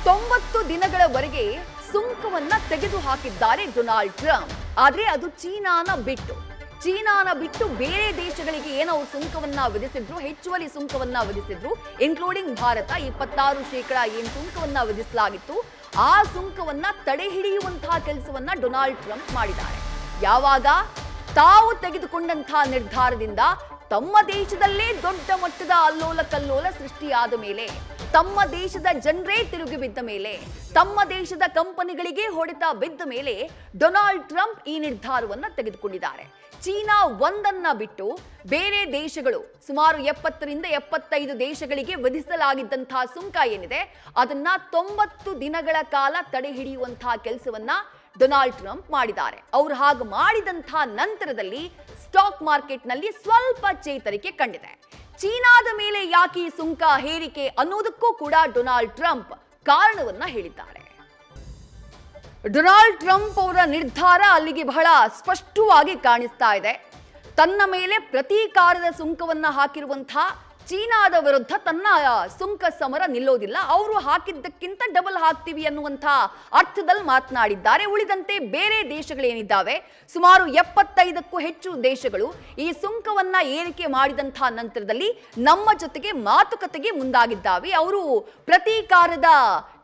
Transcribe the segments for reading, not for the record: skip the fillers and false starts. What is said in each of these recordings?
90 ದಿನಗಳವರೆಗೆ ಸುಂಕವನ್ನ ತೆಗೆದುಹಾಕಿದ್ದಾರೆ Donald Trump. ಆದ್ರೆ ಅದು ಚೀನಾನ ಬಿಟ್ಟು ಬೇರೆ ದೇಶಗಳಿಗೆ ಏನೋ ಸುಂಕವನ್ನ ವಿಧಿಸಿದ್ರು, ಹೆಚ್ಚುವರಿ ಸುಂಕವನ್ನ ವಿಧಿಸಿದ್ರು, ಇನ್ಕ್ಲೂಡಿಂಗ್ ಭಾರತ 26% ಏನು ಸುಂಕವನ್ನ ವಿಧಿಸಲಾಗಿತ್ತು, ಆ ಸುಂಕವನ್ನ ತಡೆ ಹಿಡಿಯುವಂತಹ ಕೆಲಸವನ್ನ ಡೊನಾಲ್ಡ್ ಟ್ರಂಪ್ ಮಾಡಿದ್ದಾರೆ. ಯಾವಾಗ ತಾವು ತೆಗೆದುಕೊಂಡಂತಹ ನಿರ್ಧಾರದಿಂದ ತಮ್ಮ ದೇಶದಲ್ಲೇ ದೊಡ್ಡ ಮಟ್ಟದ ಅಲ್ಲೋಲ ಕಲ್ಲೋಲ ಸೃಷ್ಟಿಯಾದ ಮೇಲೆ, ತಮ್ಮ ದೇಶದ ಜನರೇ ತಿರುಗಿ ಬಿದ್ದ ಮೇಲೆ, ತಮ್ಮ ದೇಶದ ಕಂಪನಿಗಳಿಗೆ ಹೊಡೆತ ಬಿದ್ದ ಮೇಲೆ ಡೊನಾಲ್ಡ್ ಟ್ರಂಪ್ ಈ ನಿರ್ಧಾರವನ್ನ ತೆಗೆದುಕೊಂಡಿದ್ದಾರೆ. ಚೀನಾ ಒಂದನ್ನ ಬಿಟ್ಟು ಬೇರೆ ದೇಶಗಳು ಸುಮಾರು 70ರಿಂದ 75 ದೇಶಗಳಿಗೆ ವಿಧಿಸಲಾಗಿದ್ದಂತಹ ಸುಂಕ ಏನಿದೆ ಅದನ್ನ 90 ದಿನಗಳ ಕಾಲ ತಡೆ ಹಿಡಿಯುವಂತಹ ಕೆಲಸವನ್ನ ಡೊನಾಲ್ಡ್ ಟ್ರಂಪ್ ಮಾಡಿದ್ದಾರೆ. ಅವರು ಹಾಗೆ ಮಾಡಿದಂತಹ ನಂತರದಲ್ಲಿ ಸ್ಟಾಕ್ ಮಾರ್ಕೆಟ್ನಲ್ಲಿ ಸ್ವಲ್ಪ ಚೇತರಿಕೆ ಕಂಡಿದೆ. ಚೀನಾದ ಮೇಲೆ ಯಾಕೆ ಈ ಸುಂಕ ಹೇರಿಕೆ ಅನ್ನೋದಕ್ಕೂ ಕೂಡ ಡೊನಾಲ್ಡ್ ಟ್ರಂಪ್ ಕಾರಣವನ್ನ ಹೇಳಿದ್ದಾರೆ. ಡೊನಾಲ್ಡ್ ಟ್ರಂಪ್ ಅವರ ನಿರ್ಧಾರ ಅಲ್ಲಿಗೆ ಬಹಳ ಸ್ಪಷ್ಟವಾಗಿ ಕಾಣಿಸ್ತಾ ಇದೆ. ತನ್ನ ಮೇಲೆ ಪ್ರತೀಕಾರದ ಸುಂಕವನ್ನ ಹಾಕಿರುವಂತಹ ಚೀನಾದ ವಿರುದ್ಧ ತನ್ನ ಸುಂಕ ಸಮರ ನಿಲ್ಲೋದಿಲ್ಲ, ಅವರು ಹಾಕಿದ್ದಕ್ಕಿಂತ ಡಬಲ್ ಹಾಕ್ತೀವಿ ಅನ್ನುವಂಥ ಅರ್ಥದಲ್ಲಿ ಮಾತನಾಡಿದ್ದಾರೆ. ಉಳಿದಂತೆ ಬೇರೆ ದೇಶಗಳೇನಿದ್ದಾವೆ ಸುಮಾರು 75ಕ್ಕೂ ಹೆಚ್ಚು ದೇಶಗಳು ಈ ಸುಂಕವನ್ನ ಏರಿಕೆ ಮಾಡಿದಂತಹ ನಂತರದಲ್ಲಿ ನಮ್ಮ ಜೊತೆಗೆ ಮಾತುಕತೆಗೆ ಮುಂದಾಗಿದ್ದಾವೆ. ಅವರು ಪ್ರತೀಕಾರದ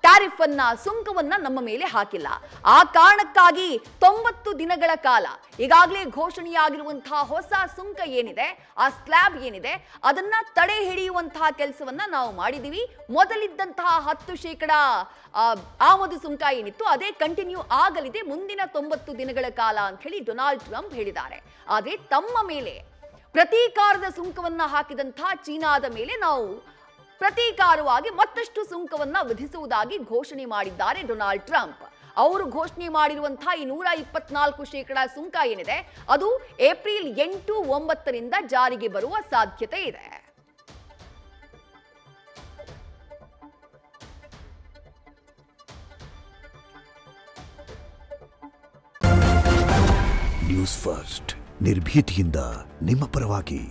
ಟ್ಯಾರಿಫ್ ಅನ್ನ ಸುಂಕವನ್ನ ನಮ್ಮ ಮೇಲೆ ಹಾಕಿಲ್ಲ. ಆ ಕಾರಣಕ್ಕಾಗಿ 90 ದಿನಗಳ ಕಾಲ ಈಗಾಗಲೇ ಘೋಷಣೆಯಾಗಿರುವಂತಹ ಹೊಸ ಸುಂಕ ಏನಿದೆ, ಆ ಸ್ಲ್ಯಾಬ್ ಏನಿದೆ, ಅದನ್ನ ತಡೆ ಹಿಡಿಯುವಂತಹ ಕೆಲಸವನ್ನ ನಾವು ಮಾಡಿದೀವಿ. ಮೊದಲಿದ್ದಂತಹ 10% ಆಮದು ಸುಂಕ ಏನಿತ್ತು ಅದೇ ಕಂಟಿನ್ಯೂ ಆಗಲಿದೆ ಮುಂದಿನ 90 ದಿನಗಳ ಕಾಲ ಅಂತ ಹೇಳಿ ಡೊನಾಲ್ಡ್ ಟ್ರಂಪ್ ಹೇಳಿದ್ದಾರೆ. ಆದ್ರೆ ತಮ್ಮ ಮೇಲೆ ಪ್ರತೀಕಾರದ ಸುಂಕವನ್ನ ಹಾಕಿದಂತಹ ಚೀನಾದ ಮೇಲೆ ನಾವು ಪ್ರತೀಕಾರವಾಗಿ ಮತ್ತಷ್ಟು ಸುಂಕವನ್ನ ವಿಧಿಸುವುದಾಗಿ ಘೋಷಣೆ ಮಾಡಿದ್ದಾರೆ ಡೊನಾಲ್ಡ್ ಟ್ರಂಪ್. ಅವರು ಘೋಷಣೆ ಮಾಡಿರುವಂತಹ ಈ 124% ಸುಂಕ ಏನಿದೆ ಅದು ಏಪ್ರಿಲ್ 8-9ರಿಂದ ಜಾರಿಗೆ ಬರುವ ಸಾಧ್ಯತೆ ಇದೆ. ನ್ಯೂಸ್ ಫಸ್ಟ್ ನಿರ್ಭೀತಿಯಿಂದ ನಿಮ್ಮ ಪರವಾಗಿ.